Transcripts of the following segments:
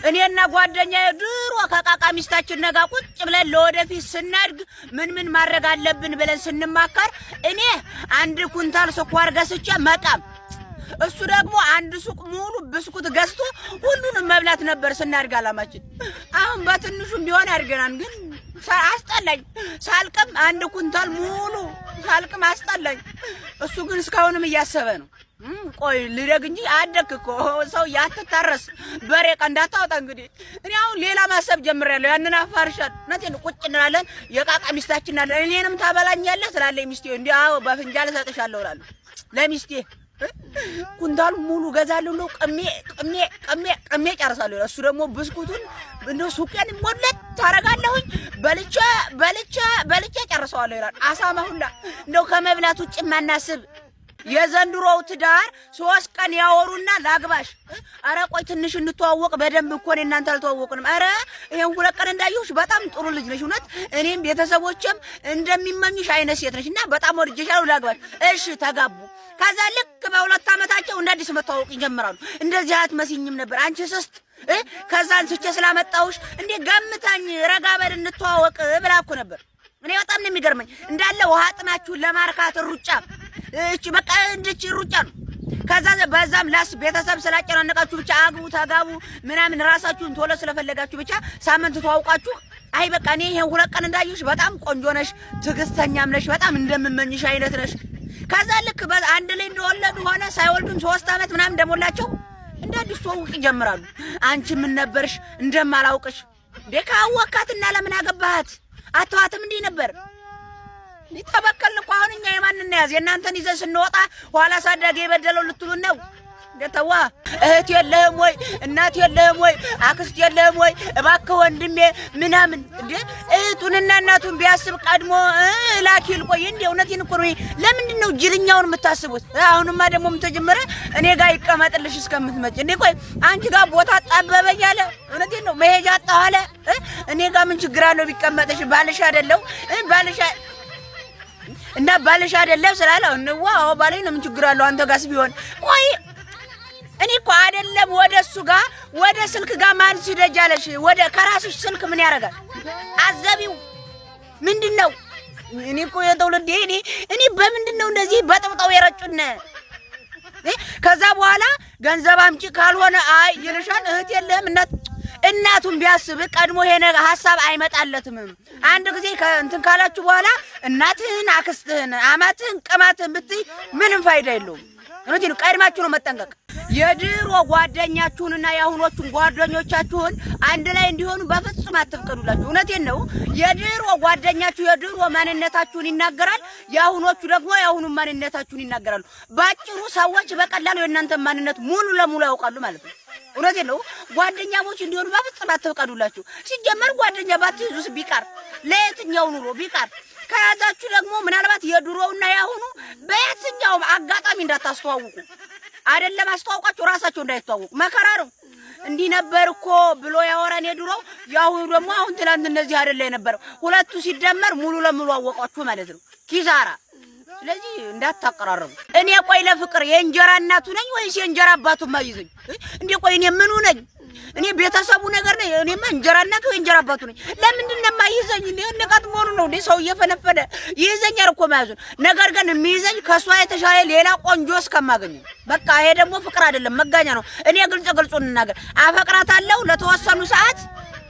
እኔና ጓደኛዬ ድሮ ከቃቃ ሚስታችን ነጋ ቁጭ ብለን ለወደፊት ስናድግ ምን ማድረግ አለብን ብለን ስንማከር እኔ 1 ኩንታል ስኳር ገዝቼ መቃም እሱ ደግሞ 1 ሱቅ ሙሉ ብስኩት ገዝቶ ሁሉንም መብላት ነበር ስናድግ አላማችን። አሁን በትንሹም ቢሆን አድርገናል። ግን አስጠላኝ። ሳልቅም 1 ኩንታል ሙሉ ሳልቅም አስጠላኝ። እሱ ግን እስካሁንም እያሰበ ነው። ቆይ ልደግ እንጂ አደክ እኮ ሰው ያትታረስ በሬ ቀንዳታውጣ። እንግዲህ እኔ አሁን ሌላ ማሰብ ጀምሬያለሁ። ያንን አፋርሻት ነቴን ቁጭ እንላለን። የቃቃ ሚስታችን አለ እኔንም ታበላኛለህ ስላለኝ ሚስቴ እንዴ አዎ በፍንጃል ሰጥሻለሁ እላለሁ ለሚስቴ። ኩንታሉ ሙሉ ገዛለሁ ነው ቀሜ ጨርሳለሁ። እሱ ደግሞ ብስኩቱን እንደው ሱቄን ሞለት ታረጋለሁኝ በልቼ ጨርሰዋለሁ ይላል። አሳማ ሁላ እንደው ከመብላት ውጭ ማናስብ የዘንድሮው ትዳር 3 ቀን ያወሩና ላግባሽ። አረ ቆይ ትንሽ እንተዋወቅ በደንብ እኮ ነው እናንተ አልተዋወቅንም። አረ ይሄን 2 ቀን እንዳየሁሽ በጣም ጥሩ ልጅ ነሽ እውነት እኔም ቤተሰቦችም እንደሚመኙሽ አይነት ሴት ነሽና በጣም ወድጄሻለሁ ላግባሽ። እሺ ተጋቡ። ከዛ ልክ በ2 ዓመታቸው እንደ አዲስ መተዋወቅ ይጀምራሉ። እንደዚህ አትመስኝም ነበር አንቺ ስስት ከዛ አንስቼ ስላመጣሁሽ እንዴ ገምታኝ ረጋ በል እንተዋወቅ ብላ እኮ ነበር። እኔ በጣም ነው የሚገርመኝ እንዳለ ውሃ ጥማችሁን ለማርካት ሩጫ እቺ በቃ እንድች ሩጫ ነው። ከዛ በዛም ላስ ቤተሰብ ስላጨናነቃችሁ ብቻ አግቡ ተጋቡ ምናምን ራሳችሁን ቶሎ ስለፈለጋችሁ ብቻ ሳምንት ተዋውቃችሁ አይ በቃ እኔ ይሄን 2 ቀን እንዳየሁሽ በጣም ቆንጆ ነሽ፣ ትዕግስተኛም ነሽ፣ በጣም እንደምመኝሽ አይነት ነሽ። ከዛ ልክ በአንድ ላይ እንደወለዱ ሆነ ሳይወልዱን 3 ዓመት ምናምን እንደሞላቸው እንደ አዲስ ተዋውቅ ይጀምራሉ። አንቺ ምን ነበርሽ እንደማላውቅሽ ካወካትና ለምን አገባሃት አተዋትም እንዲህ ነበር ሊተበከልን እኮ አሁን እኛ የማንን ያዝ የእናንተን ይዘን ስንወጣ ኋላ ሳዳገ የበደለው ልትሉን ነው። ገተዋ እህት የለህም ወይ እናት የለህም ወይ አክስት የለህም ወይ እባክህ ወንድሜ ምናምን እንዴ እህቱንና እናቱን ቢያስብ ቀድሞ ላኪል ቆይ እንዴ እውነቴን እኮ ነው። ለምንድን ነው ጅልኛውን የምታስቡት? አሁንማ ደግሞ ምትጀምረ እኔ ጋር ይቀመጥልሽ እስከምትመጪ እንዴ ቆይ አንቺ ጋር ቦታ ጠበበኝ አለ። እውነቴን ነው መሄጃ አጣሁ አለ። እኔ ጋር ምን ችግር አለው ቢቀመጥሽ? ባልሽ አይደለው ባልሽ እና ባልሽ አይደለም ስላለው ነው ባልሽ ነው ምን ችግር አለው አንተ ጋርስ ቢሆን? ቆይ እኔ እኮ አይደለም ወደሱ ጋር ወደ ስልክ ጋር ማን ሲደጃለሽ ወደ ከራስሽ ስልክ ምን ያረጋል? አዘቢው ምንድነው? እኔ እኮ የትውልድ እኔ በምንድነው እንደዚህ በጥብጣው የረጩነ? ከዛ በኋላ ገንዘብ አምጪ ካልሆነ አይ ይልሻል። እህት የለህም እናቱን ቢያስብ ቀድሞ ይሄ ሐሳብ አይመጣለትም። አንድ ጊዜ እንትን ካላችሁ በኋላ እናትህን አክስትህን አማትህን ቅማትህን ብትይ ምንም ፋይዳ የለውም። እውነቴን ነው። ቀድማችሁ ነው መጠንቀቅ። የድሮ ጓደኛችሁንና የአሁኖቹን ጓደኞቻችሁን አንድ ላይ እንዲሆኑ በፍጹም አትፍቀዱላችሁ። እውነቴን ነው። የድሮ ጓደኛችሁ የድሮ ማንነታችሁን ይናገራል፣ የአሁኖቹ ደግሞ የአሁኑን ማንነታችሁን ይናገራሉ። ባጭሩ ሰዎች በቀላሉ የእናንተን ማንነት ሙሉ ለሙሉ ያውቃሉ ማለት ነው። እውነቴን ነው። ጓደኛሞች እንዲሆኑ በፍጹም አትፍቀዱላችሁ። ሲጀመር ጓደኛ ባትይዙስ ቢቀር ለየትኛው ኑሮ ቢቀር ከያዛችሁ ደግሞ ምናልባት የድሮውና ያሁኑ በየትኛውም አጋጣሚ እንዳታስተዋውቁ አይደለም አስተዋውቃችሁ ራሳችሁ እንዳይተዋወቁ መከራ ነው። እንዲህ ነበር እኮ ብሎ ያወራን የድሮው ያሁኑ ደግሞ አሁን ትላንት እንደዚህ አይደለ የነበረው ሁለቱ ሲደመር ሙሉ ለሙሉ አወቃችሁ ማለት ነው። ኪሳራ። ስለዚህ እንዳታቀራረቡ። እኔ ቆይ ለፍቅር የእንጀራ እናቱ ነኝ ወይስ የእንጀራ አባቱ ማይዘኝ እንዴ? ቆይ እኔ ምኑ ነኝ? እኔ ቤተሰቡ ነገር ነኝ። እኔማ እንጀራ እናቱ የእንጀራ አባቱ ነኝ። ለምንድን ነው የማይዘኝ? እንዴ ንቀት መሆኑ ነው እንዴ? ሰው እየፈነፈነ ይዘኛል እኮ ማያዙን። ነገር ግን የሚይዘኝ ከሷ የተሻለ ሌላ ቆንጆ እስከማገኝ። በቃ ይሄ ደግሞ ፍቅር አይደለም መጋኛ ነው። እኔ ግልጹን እንናገር፣ አፈቅራታለሁ ለተወሰኑ ሰዓት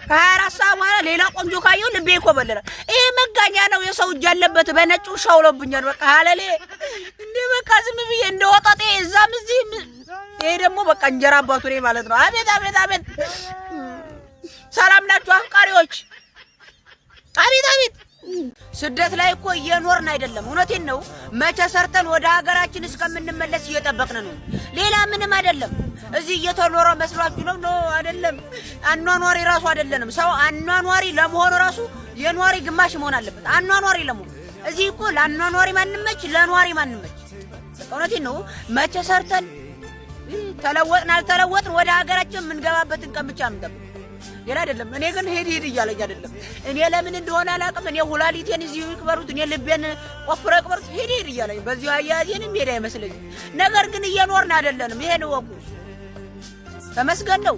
ከ24 ሰዓት በኋላ ሌላ ቆንጆ ካየው ልቤ ይኮበልላል። ይሄ መጋኛ ነው። የሰው እጅ ያለበት በነጩ ሻውሎብኛል። በቃ አለሌ እንዴ በቃ ዝም ብዬ እንደወጣጤ እዛም እዚህም። ይሄ ደግሞ በቃ እንጀራ አባቱ ነኝ ማለት ነው። አቤት አቤት አቤት! ሰላም ናችሁ አፍቃሪዎች? አቤት አቤት! ስደት ላይ እኮ እየኖርን አይደለም። እውነቴን ነው። መቼ ሰርተን ወደ ሀገራችን እስከምንመለስ እየጠበቅን ነው። ሌላ ምንም አይደለም። እዚህ እየተኖረ መስሏችሁ ነው? ነው አይደለም። አኗኗሪ ራሱ አይደለንም። ሰው አኗኗሪ ለመሆን ራሱ የኗሪ ግማሽ መሆን አለበት። አኗኗሪ ለመሆን እዚህ እኮ ለአኗኗሪ ማንመች ለኗሪ ማንመች። እውነቴን ነው። መቼ ሰርተን ተለወጥን አልተለወጥን ወደ ሀገራችን የምንገባበትን ቀን ብቻ ነው። ሌላ አይደለም። እኔ ግን ሄድ እያለኝ አይደለም። እኔ ለምን እንደሆነ አላውቅም። እኔ ሁላሊቴን እዚሁ ይቅበሩት፣ እኔ ልቤን ቆፍረው ይቅበሩት። ሄድ እያለኝ በዚሁ አያያዜንም ሄድ አይመስለኝም። ነገር ግን እየኖርን አይደለንም። ይሄን ወቁ። ተመስገን ነው።